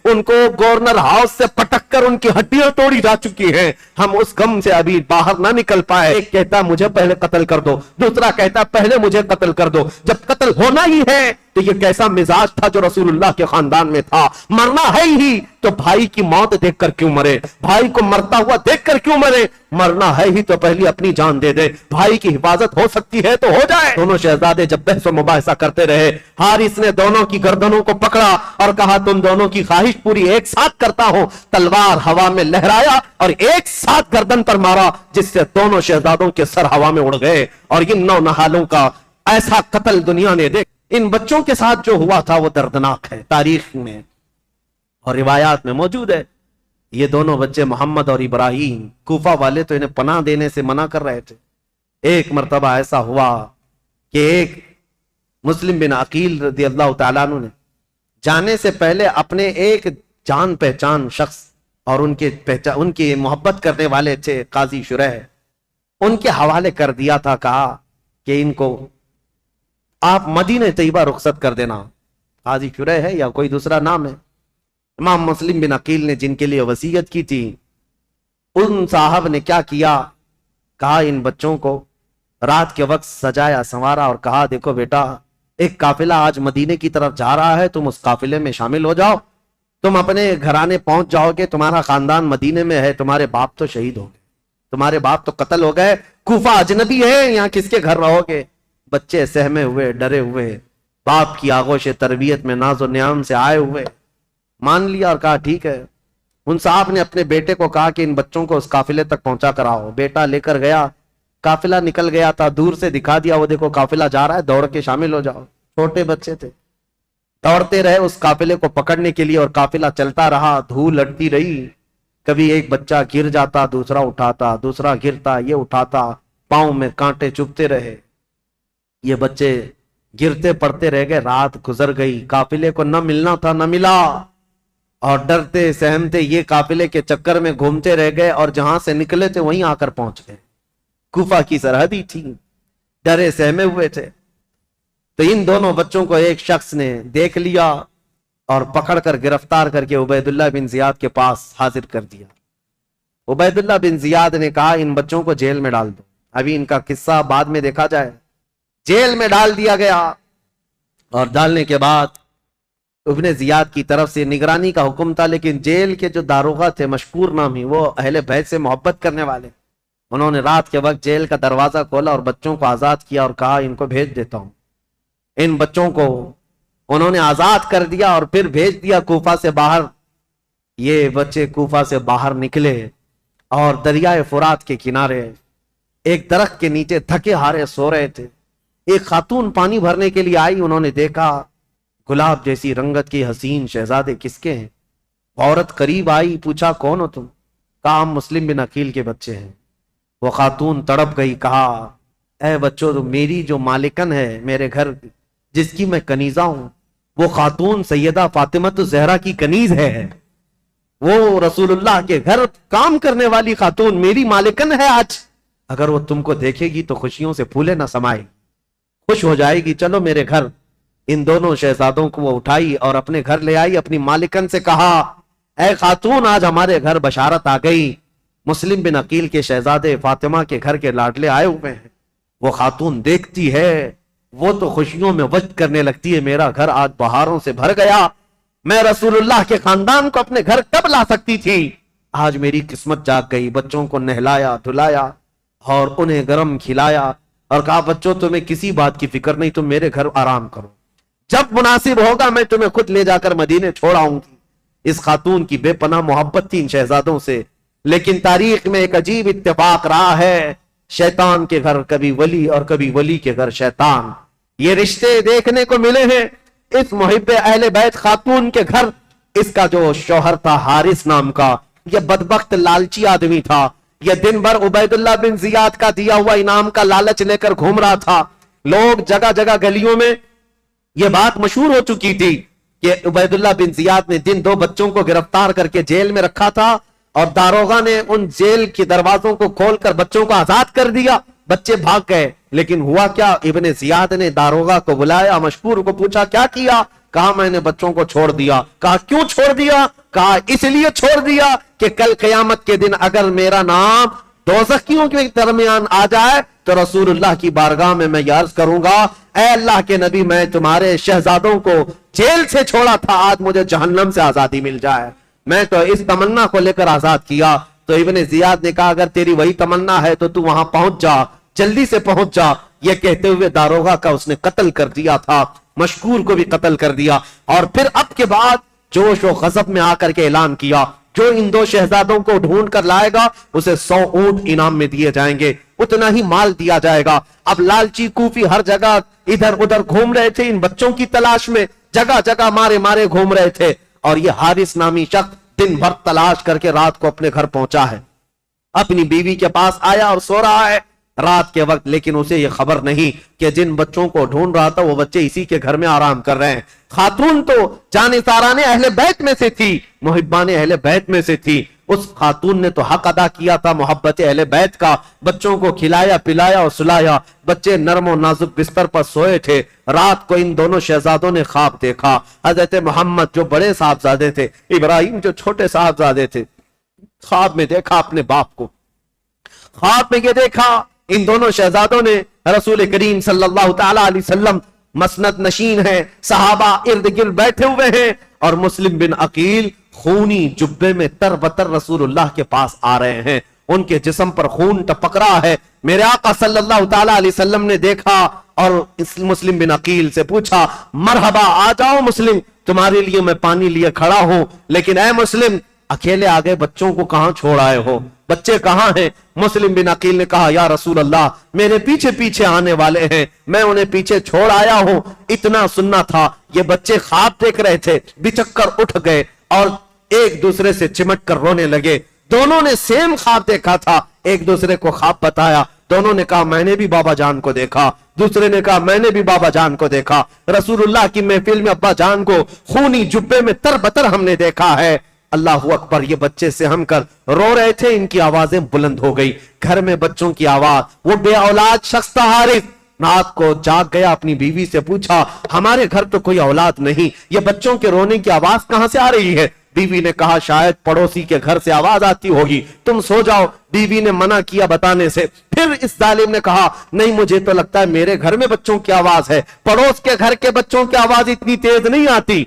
ان کو governor house سے پٹک کر ان کی ہڈیاں توڑی جا چکی ہیں، ہم اس غم سے ابھی باہر نہ نکل پائے۔ ایک کہتا مجھے پہلے قتل کر دو، دوسرا کہتا پہلے مجھے قتل کر دو۔ جب قتل ہونا ہی ہے تو یہ کیسا مزاج تھا جو رسول اللہ کے خاندان میں تھا؟ مرنا ہے ہی تو بھائی کی موت دیکھ کر کیوں مرے؟ بھائی کو مرتا ہوا دیکھ کر کیوں مرے؟ مرنا ہے ہی تو پہلی اپنی جان دے دے، بھائی کی حفاظت ہو سکتی ہے تو ہو جائے۔ دونوں شہزادے جب بحث و مباحثہ کرتے رہے، حارث نے دونوں کی گردنوں کو پکڑا اور کہا تم دونوں کی خواہش پوری ایک ساتھ کرتا ہوں۔ تلوار ہوا میں لہرایا اور ایک ساتھ گردن پر مارا، جس سے دونوں شہزادوں کے سر ہوا میں اڑ گئے۔ اور ان نو نہالوں کا ایسا قتل دنیا نے دیکھ، ان بچوں کے ساتھ جو ہوا تھا وہ دردناک ہے، تاریخ میں اور روایات میں موجود ہے۔ یہ دونوں بچے محمد اور ابراہیم، کوفہ والے تو انہیں پناہ دینے سے منع کر رہے تھے۔ ایک مرتبہ ایسا ہوا کہ ایک مسلم بن عقیل رضی اللہ تعالیٰ عنہ نے جانے سے پہلے اپنے ایک جان پہچان شخص اور ان کی محبت کرنے والے تھے قاضی شریح، ان کے حوالے کر دیا تھا، کہا کہ ان کو آپ مدینہ طیبہ رخصت کر دینا۔ قاضی شریح ہے یا کوئی دوسرا نام ہے؟ امام مسلم بن عقیل نے جن کے لیے وصیت کی تھی، ان صاحب نے کیا کیا، کہا ان بچوں کو رات کے وقت سجایا سنوارا اور کہا دیکھو بیٹا، ایک قافلہ آج مدینے کی طرف جا رہا ہے، تم اس قافلے میں شامل ہو جاؤ، تم اپنے گھرانے پہنچ جاؤ گے، تمہارا خاندان مدینے میں ہے، تمہارے باپ تو شہید ہو گئے، تمہارے باپ تو قتل ہو گئے، کوفہ اجنبی ہے، یہاں کس کے گھر رہو گے؟ بچے سہمے ہوئے، ڈرے ہوئے، باپ کی آغوش تربیت میں ناز و نیام سے آئے ہوئے، مان لیا اور کہا ٹھیک ہے۔ ان صاحب نے اپنے بیٹے کو کہا کہ ان بچوں کو اس قافلے تک پہنچا کر آؤ۔ بیٹا لے کر گیا، قافلہ نکل گیا تھا، دور سے دکھا دیا، وہ دیکھو قافلہ جا رہا ہے، دوڑ کے شامل ہو جاؤ۔ چھوٹے بچے تھے، دوڑتے رہے اس قافلے کو پکڑنے کے لیے اور قافلہ چلتا رہا، دھول لٹتی رہی، کبھی ایک بچہ گر جاتا، دوسرا اٹھاتا، دوسرا گرتا، یہ اٹھاتا، پاؤں میں کانٹے چبھتے رہے، یہ بچے گرتے پڑتے رہ گئے۔ رات گزر گئی، قافلے کو نہ ملنا تھا، نہ ملا، اور ڈرتے سہمتے یہ قافلے کے چکر میں گھومتے رہ گئے، اور جہاں سے نکلے تھے وہیں آ کر پہنچ گئے۔ کوفہ کی سرحدی تھی، ڈرے سہمے ہوئے تھے۔ تو ان دونوں بچوں کو ایک شخص نے دیکھ لیا اور پکڑ کر گرفتار کر کے عبید اللہ بن زیاد کے پاس حاضر کر دیا۔ عبید اللہ بن زیاد نے کہا ان بچوں کو جیل میں ڈال دو، ابھی ان کا قصہ بعد میں دیکھا جائے۔ جیل میں ڈال دیا گیا، اور ڈالنے کے بعد ابن زیاد کی طرف سے نگرانی کا حکم تھا، لیکن جیل کے جو داروغہ تھے، مشکور نامی، وہ اہل بیت سے محبت کرنے والے، انہوں نے رات کے وقت جیل کا دروازہ کھولا اور بچوں کو آزاد کیا اور کہا ان کو بھیج دیتا ہوں۔ ان بچوں کو انہوں نے آزاد کر دیا اور پھر بھیج دیا کوفہ سے باہر۔ یہ بچے کوفہ سے باہر نکلے اور دریائے فرات کے کنارے ایک درخت کے نیچے تھکے ہارے سو رہے تھے۔ ایک خاتون پانی بھرنے کے لیے آئی، انہوں نے دیکھا گلاب جیسی رنگت کی حسین شہزادے کس کے ہیں؟ عورت قریب آئی، پوچھا کون ہو تم؟ کہا ہم مسلم بن عقیل کے بچے ہیں۔ وہ خاتون تڑپ گئی، کہا اے بچوں، تو میری جو مالکن ہے میرے گھر، جس کی میں کنیزہ ہوں، وہ خاتون سیدہ فاطمہ الزہرا کی کنیز ہے، وہ رسول اللہ کے گھر کام کرنے والی خاتون میری مالکن ہے آج۔ اگر وہ تم کو دیکھے گی تو خوشیوں سے پھولے نہ سمائے، خوش ہو جائے گی، چلو میرے گھر۔ ان دونوں شہزادوں کو وہ اٹھائی اور اپنے گھر لے آئی، اپنی مالکن سے کہا اے خاتون، آج ہمارے گھر بشارت آ گئی، مسلم بن عقیل کے شہزادے فاطمہ کے گھر کے لاڈلے آئے ہوئے ہیں۔ وہ خاتون دیکھتی ہے، وہ تو خوشیوں میں وجد کرنے لگتی ہے، میرا گھر آج بہاروں سے بھر گیا، میں رسول اللہ کے خاندان کو اپنے گھر کب لا سکتی تھی، آج میری قسمت جاگ گئی۔ بچوں کو نہلایا دھلایا اور انہیں گرم کھلایا اور کہا بچوں تمہیں کسی بات کی فکر نہیں، تم میرے گھر آرام کرو، جب مناسب ہوگا میں تمہیں خود لے جا کر مدینے چھوڑ آؤں گی۔ اس خاتون کی بے پناہ محبت تھی ان شہزادوں سے، لیکن تاریخ میں ایک عجیب اتفاق رہا ہے، شیطان کے گھر کبھی ولی اور کبھی ولی کے گھر شیطان، یہ رشتے دیکھنے کو ملے ہیں۔ اس محب اہل بیت خاتون کے گھر اس کا جو شوہر تھا حارث نام کا، یہ بدبخت لالچی آدمی تھا، یہ دن بھر عبید اللہ بن زیاد کا دیا ہوا انعام کا لالچ لے کر گھوم رہا تھا۔ لوگ جگہ جگہ گلیوں میں یہ بات مشہور ہو چکی تھی کہ عبید اللہ بن زیاد نے دن 2 بچوں کو گرفتار کر کے جیل میں رکھا تھا اور داروغہ نے ان جیل کے دروازوں کو کھول کر بچوں کو آزاد کر دیا، بچے بھاگ گئے۔ لیکن ہوا کیا، ابن زیاد نے داروغہ کو بلایا، مشکور کو پوچھا کیا کیا، कहा मैंने बच्चों को छोड़ दिया। कहा क्यों छोड़ दिया? कहा इसलिए छोड़ दिया कि कल क़यामत के दिन अगर मेरा नाम दोज़खियों के दरमियान आ जाए तो रसूलुल्लाह की बारगाह में मैं अर्ज करूंगा, ऐ अल्लाह के नबी, मैं तुम्हारे शहजादों को जेल से छोड़ा था, आज मुझे जहन्नम से आजादी मिल जाए। मैं तो इस तमन्ना को लेकर आजाद किया। तो इब्ने जियाद ने कहा अगर तेरी वही तमन्ना है तो तू वहां पहुंच जा, जल्दी से पहुंच जा। ये कहते हुए दारोगा का उसने कत्ल कर दिया था, मशकूर को भी कत्ल कर दिया। और फिर अब के बाद जोश और गजब में आकर के ऐलान किया, जो इन दो शहजादों को ढूंढ कर लाएगा उसे 100 ऊंट इनाम में दिए जाएंगे, उतना ही माल दिया जाएगा। अब लालची कूफी हर जगह इधर उधर घूम रहे थे इन बच्चों की तलाश में, जगह जगह मारे मारे घूम रहे थे। और ये हारिस नामी शख्स दिन भर तलाश करके रात को अपने घर पहुंचा है, अपनी बीवी के पास आया और सो रहा है रात के वक्त, लेकिन उसे यह खबर नहीं कि जिन बच्चों को ढूंढ रहा था वो बच्चे इसी के घर में आराम कर रहे हैं। खातून तो जानिसाराने अहले बैत में से थी, मुहिब्बाने अहले बैत में से थी। उस खातून ने तो हक अदा किया था मोहब्बत अहले बैत का, बच्चों को खिलाया पिलाया और सुलाया। बच्चे नरम और नाजुक बिस्तर पर सोए थे। रात को इन दोनों शहजादों ने ख्वाब देखा। हजरत मोहम्मद जो बड़े साहबजादे थे, इब्राहिम जो छोटे साहबजादे थे, ख्वाब में देखा अपने बाप को। ख्वाब में ये देखा इन दोनों शहजादों ने रसूल करीम सल्लल्लाहु तआला अलैहि वसल्लम मसनद नशीन है, सहाबा इर्द गिर्द बैठे हुए हैं और मुस्लिम बिन अकील खूनी जुब्बे में तरबतर रसूलुल्लाह के पास आ रहे हैं। उनके जिस्म पर खून टपक रहा है। मेरे आका सल्लल्लाहु तआला अलैहि वसल्लम ने देखा और इस मुस्लिम बिन अकील से पूछा, मरहबा, आ जाओ मुस्लिम, तुम्हारे लिए मैं पानी लिए खड़ा हूं, लेकिन ऐ मुस्लिम, अकेले आ गए, बच्चों को कहां छोड़ आए हो? बच्चे कहां हैं? मुस्लिम बिन अकील ने कहा, या रसूल अल्लाह, मेरे पीछे पीछे आने वाले हैं, मैं उन्हें पीछे छोड़ आया हूं। इतना सुनना था, ये बच्चे ख्वाब देख रहे थे, बिचक कर उठ गए और एक दूसरे से चिमट कर रोने लगे। दोनों ने सेम ख्वाब देखा था, एक दूसरे को ख्वाब बताया। दोनों ने कहा मैंने भी बाबा जान को देखा, दूसरे ने कहा मैंने भी बाबा जान को देखा। रसूलुल्लाह की महफिल में अब्बा जान को खूनी जुब्बे में तरबतर हमने देखा है। अल्लाहू अकबर, ये बच्चे सहम कर रो रहे थे, इनकी आवाजें बुलंद हो गई। घर में बच्चों की आवाज। वो बे औलाद शख्स था हारिस, रात को जाग गया, अपनी बीवी से पूछा, हमारे घर तो कोई औलाद नहीं, ये बच्चों के रोने की आवाज कहां से आ रही है? बीवी ने कहा शायद पड़ोसी के घर से आवाज आती होगी, तुम सो जाओ। बीवी ने मना किया बताने से। फिर इस जालिम ने कहा, नहीं, मुझे तो लगता है मेरे घर में बच्चों की आवाज है, पड़ोस के घर के बच्चों की आवाज इतनी तेज नहीं आती।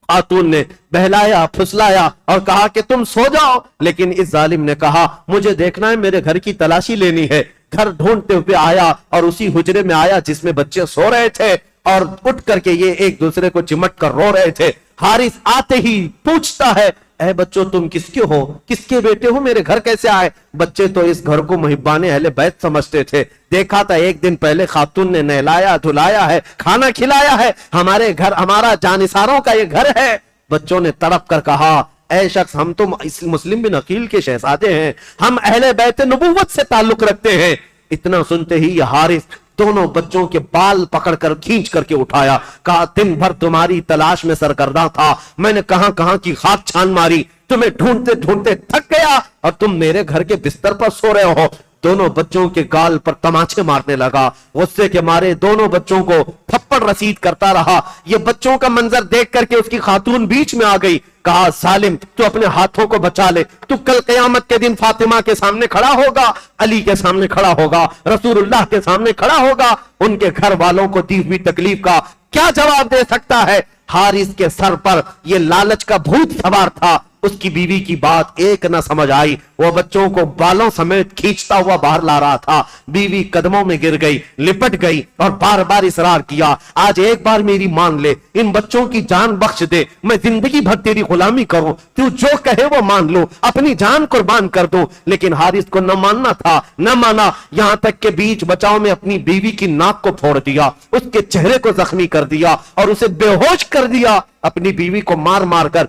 खातून ने बहलाया फुसलाया और कहा कि तुम सो जाओ, लेकिन इस जालिम ने कहा मुझे देखना है, मेरे घर की तलाशी लेनी है। घर ढूंढते हुए आया और उसी हुजरे में आया जिसमें बच्चे सो रहे थे और उठ करके ये एक दूसरे को चिमट कर रो रहे थे। हारिस आते ही पूछता है, ऐ बच्चों, तुम किसके हो, किसके बेटे हो, मेरे घर कैसे आए? बच्चे तो इस घर को मुहिब्बाने अहले बैत समझते थे। देखा था एक दिन पहले खातून ने नहलाया धुलाया है, खाना खिलाया है, हमारे घर, हमारा जानिसारों का ये घर है। बच्चों ने तड़प कर कहा, ऐ शख्स, हम तो इस मुस्लिम बिन अकील के शहजादे हैं, हम अहले बैत नबुव्वत से ताल्लुक रखते हैं। इतना सुनते ही यह हारिस दोनों बच्चों के बाल पकड़कर खींच करके उठाया। कहा, दिन भर तुम्हारी तलाश में सरगर्दा था, मैंने कहां कहां की खाक छान मारी, तुम्हें ढूंढते ढूंढते थक गया और तुम मेरे घर के बिस्तर पर सो रहे हो। दोनों बच्चों के गाल पर तमाचे मारने लगा। गुस्से के मारे दोनों बच्चों को थप्पड़ रसीद करता रहा। ये बच्चों का मंजर देख करके उसकी खातून बीच में आ गई। कहा, सालिम, तू अपने हाथों को बचा ले, तू कल क़यामत के दिन फातिमा के सामने खड़ा होगा, अली के सामने खड़ा होगा, रसूलुल्लाह के सामने खड़ा होगा। उनके घर वालों को दी हुई तकलीफ का क्या जवाब दे सकता है? हारिस के सर पर यह लालच का भूत सवार था। उसकी बीवी की बात एक न समझ आई। वो बच्चों को बालों समेत खींचता हुआ बाहर ला रहा था। बीवी कदमों में गिर गई, लिपट गई और बार बार इसरार किया, आज एक बार मेरी मान ले, इन बच्चों की जान बख्श दे, मैं जिंदगी भर तेरी गुलामी करूं, तू जो कहे वो मान लूं, अपनी जान कुर्बान कर दूं। लेकिन हारिस को न मानना था, न माना। यहां तक के बीच बचाव में अपनी बीवी की नाक को फोड़ दिया, उसके चेहरे को जख्मी कर दिया और उसे बेहोश कर दिया। अपनी बीवी को मार मार कर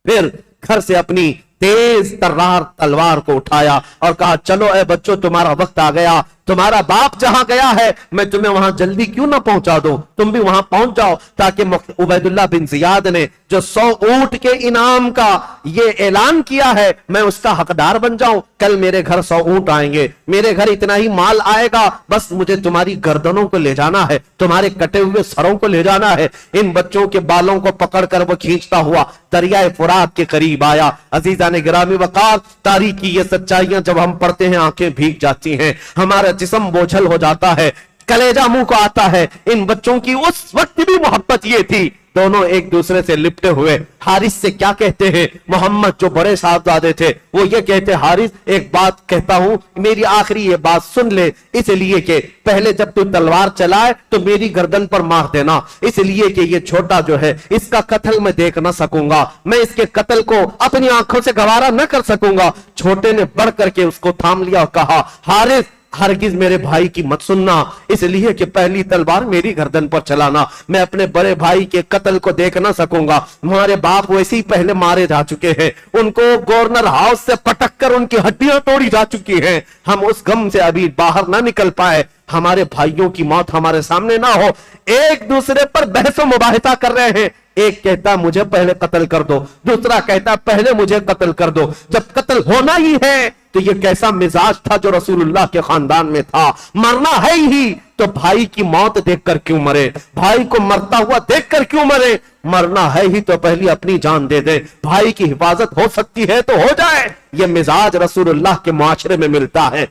फिर घर से अपनी तेज तर्रार तलवार को उठाया और कहा, चलो ए बच्चों, तुम्हारा वक्त आ गया, तुम्हारा बाप जहां गया है मैं तुम्हें वहां जल्दी क्यों ना पहुंचा दूं, तुम भी वहां पहुंच जाओ, ताकि उबैदुल्लाह बिन जियाद ने जो 100 ऊंट के इनाम का ये ऐलान किया है मैं उसका हकदार बन जाऊं। कल मेरे घर 100 ऊंट आएंगे, मेरे घर इतना ही माल आएगा, बस मुझे तुम्हारी गर्दनों को ले जाना है, तुम्हारे कटे हुए सरों को ले जाना है। इन बच्चों के बालों को पकड़कर वो खींचता हुआ दरियाए फुरात के करीब आया। अजीजा ने गिरामी वकार, तारीख की ये सच्चाइयां जब हम पढ़ते हैं आंखें भीग जाती हैं, हमारा जिस्म बोझल हो जाता है, कलेजा मुंह को आता है। इन बच्चों की उस वक्त भी मोहब्बत ये थी, दोनों एक दूसरे से लिपटे हुए। हारिस से क्या कहते हैं मोहम्मद जो बड़े साहबजादे थे, वो ये कहते हारिस एक बात कहता हूं, मेरी आखिरी ये बात सुन ले, इसलिए कि पहले जब तू तलवार चलाए तो मेरी गर्दन पर मार देना, इसलिए कि ये छोटा जो है इसका कत्ल मैं देख ना सकूंगा, मैं इसके कत्ल को अपनी आंखों से गवारा न कर सकूंगा। छोटे ने बढ़ करके उसको थाम लिया और कहा हारिस हरगिज मेरे भाई की मत सुनना, इसलिए कि पहली तलवार मेरी गर्दन पर चलाना, मैं अपने बड़े भाई के कत्ल को देख ना सकूंगा। हमारे बाप वैसे ही पहले मारे जा चुके हैं, उनको गवर्नर हाउस से पटक कर उनकी हड्डियां तोड़ी जा चुकी हैं, हम उस गम से अभी बाहर ना निकल पाए, हमारे भाइयों की मौत हमारे सामने ना हो। एक दूसरे पर बहस मुबाहिसा कर रहे हैं, एक कहता मुझे पहले कत्ल कर दो, दूसरा कहता पहले मुझे कत्ल कर दो। जब कत्ल होना ही है तो ये कैसा मिजाज था जो रसूलुल्लाह के खानदान में था, मरना है ही तो भाई की मौत देखकर क्यों मरे, भाई को मरता हुआ देखकर क्यों मरे, मरना है ही तो पहले अपनी जान दे दे, भाई की हिफाजत हो सकती है तो हो जाए। ये मिजाज रसूलुल्लाह के मुआशरे में मिलता है,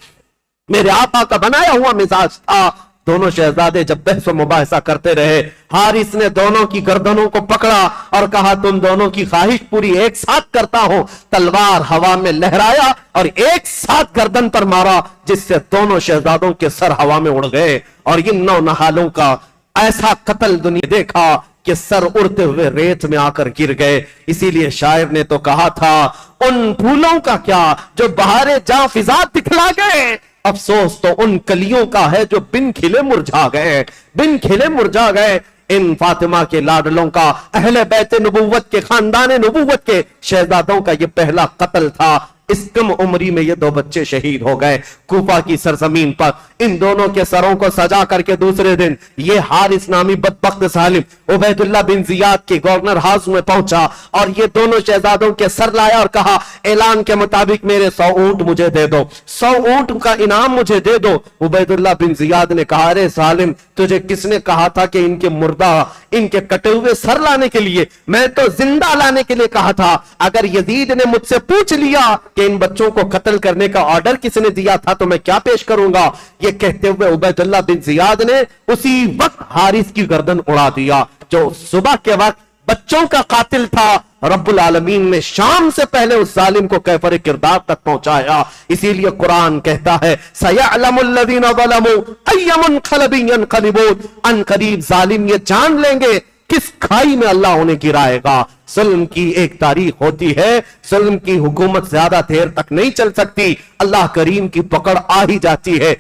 मेरे आपा का बनाया हुआ मिजाज था। दोनों शहजादे जब बहस मुबाहिसा करते रहे, हारिस ने दोनों की गर्दनों को पकड़ा और कहा तुम दोनों की ख्वाहिश पूरी एक साथ करता हूं। तलवार हवा में लहराया और एक साथ गर्दन पर मारा, जिससे दोनों शहजादों के सर हवा में उड़ गए और इन नौ नहालों का ऐसा कत्ल दुनिया देखा कि सर उड़ते हुए रेत में आकर गिर गए। इसीलिए शायर ने तो कहा था उन फूलों का क्या जो बहारे जा फिजा दिखला गए, अफसोस तो उन कलियों का है जो बिन खिले मुरझा गए, बिन खिले मुरझा गए। इन फातिमा के लाडलों का, अहले बैते नबुव्वत के, खानदाने नबुव्वत के शहजादों का ये पहला कत्ल था। इस कम उम्री में ये दो बच्चे शहीद हो गए कूफा की सरजमीन पर। इन दोनों के सरों को सजा करके दूसरे दिन ये हारिस नामी बदबख्त सालिम उबैदुल्लाह बिन जियाद के गवर्नर हाउस में पहुंचा और ये दोनों शहजादों के सर लाया और कहा ऐलान के मुताबिक मेरे 100 ऊंट मुझे दे दो, 100 ऊंट का इनाम मुझे दे दो। उबैदुल्लाह बिन जियाद ने कहा अरे सालिम तुझे किसने कहा था कि इनके मुर्दा, इनके कटे हुए सर लाने के लिए, मैं तो जिंदा लाने के लिए कहा था। अगर यजीद ने मुझसे पूछ लिया कि इन बच्चों को कत्ल करने का ऑर्डर किसने दिया था तो मैं क्या पेश करूंगा। ये कहते हुए उबैदुल्लाह बिन जियाद ने उसी वक्त हारिस की गर्दन उड़ा दिया जो सुबह के वक्त बच्चों का कातिल था। रब्बुल आलमीन ने शाम से पहले उस जालिम को कैफर किरदार तक पहुंचाया। इसीलिए कुरान कहता है सयअलमुल लज़ीना ज़लमू अय्य मुनक़लिबिन यनक़लिबून, अन करीब जालिम ये जान लेंगे किस खाई में अल्लाह उन्हें गिराएगा। जुल्म की एक तारीख होती है, जुल्म की हुकूमत ज्यादा देर तक नहीं चल सकती, अल्लाह करीम की पकड़ आ ही जाती है।